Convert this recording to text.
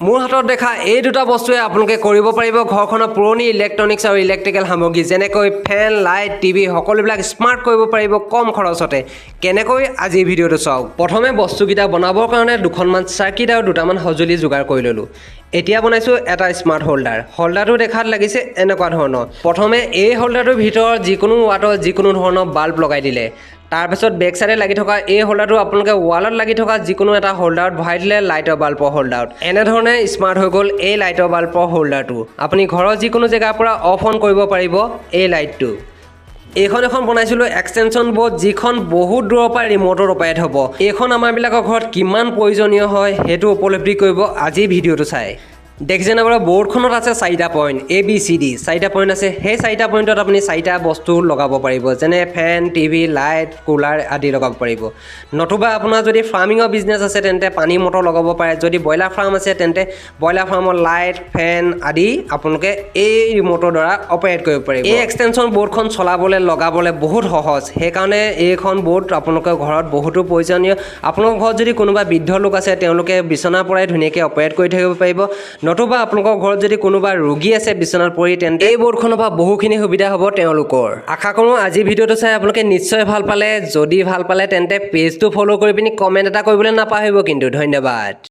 মোৰ হাতত দেখা এই দুটা বস্তুৱে আপোনালোকে কৰিব পাৰিব ঘৰখনৰ পুৰণি ইলেক্ট্ৰনিক্স আৰু ইলেক্ট্ৰিকেল সামগ্ৰী যেনেকৈ ফেন লাইট টিভি সকলোবিলাক স্মাৰ্ট কৰিব পাৰিব কম খৰচতে কেনেকৈ আজি ভিডিঅ'টো চাওক প্ৰথমে বস্তুকেইটা বনাবৰ কাৰণে দুখনমান চাৰ্কিট আৰু দুটামান সঁজুলি যোগাৰ কৰি ল'লোঁ এতিয়া বনাইছোঁ এটা স্মাৰ্ট হোল্ডাৰটো দেখাত লাগিছে এনেকুৱা ধৰণৰ প্ৰথমে এই হোল্ডাৰটোৰ ভিতৰত যিকোনো ৱাটৰ যিকোনো ধৰণৰ বাল্ব লগাই দিলে তাৰপিছত বেক সাইডে লাগি থকা এই হোল্ডাৰটো আপোনালোকে ৱালত লাগি থকা যিকোনো এটা হোল্ডাৰত ভৰাই দিলে লাইটৰ বাল্বৰ হোল্ডাৰত এনেধৰণে স্মাৰ্ট হৈ গ'ল এই লাইটৰ বাল্বৰ হোল্ডাৰটো আপুনি ঘৰৰ যিকোনো জেগাৰ পৰা অফ অন কৰিব পাৰিব এই লাইটটো এইখন এখন বনাইছিলোঁ এক্সটেনশ্যন বৰ্ড যিখন বহুত দূৰৰ পৰা ৰিম'টত অপাৰেট হ'ব এইখন আমাৰবিলাকৰ ঘৰত কিমান প্ৰয়োজনীয় হয় সেইটো উপলব্ধি কৰিব আজি ভিডিঅ'টো চাই দেখিছেনে বাৰু বৰ্ডখনত আছে 4টা পইণ্ট ABCD 4টা পইণ্ট আছে সেই 4টা পইণ্টত আপুনি 4টা বস্তু লগাব পাৰিব যেনে ফেন টিভি লাইট কুলাৰ আদি লগাব পাৰিব নতুবা আপোনাৰ যদি ফাৰ্মিঙৰ বিজনেছ আছে তেন্তে পানী মটৰ লগাব পাৰে যদি ব্ৰইলাৰ ফাৰ্ম আছে তেন্তে ব্ৰইলাৰ ফাৰ্মৰ লাইট ফেন আদি আপোনালোকে এই ৰিম'টৰ দ্বাৰা অপাৰেট কৰিব পাৰিব এই এক্সটেনশ্যন বৰ্ডখন চলাবলৈ লগাবলৈ বহুত সহজ সেইকাৰণে এইখন বৰ্ড আপোনালোকৰ ঘৰত বহুতো প্ৰয়োজনীয় আপোনালোকৰ ঘৰত যদি কোনোবা বৃদ্ধ লোক আছে তেওঁলোকে বিচনাৰ পৰাই ধুনীয়াকৈ অপাৰেট কৰি থাকিব পাৰিব নতুবা আপোনালোকৰ ঘৰত যদি কোনোবা ৰোগী আছে বিচনাত পৰি তেন্তে এই বৰ্ডখনৰ পৰা বহুখিনি সুবিধা হ'ব তেওঁলোকৰ আশা কৰোঁ আজি ভিডিঅ'টো চাই আপোনালোকে নিশ্চয় ভাল পালে যদি ভাল পালে তেন্তে পেজটো ফ'ল' কৰি পিনি কমেণ্ট এটা কৰিবলৈ নাপাহৰিব কিন্তু ধন্যবাদ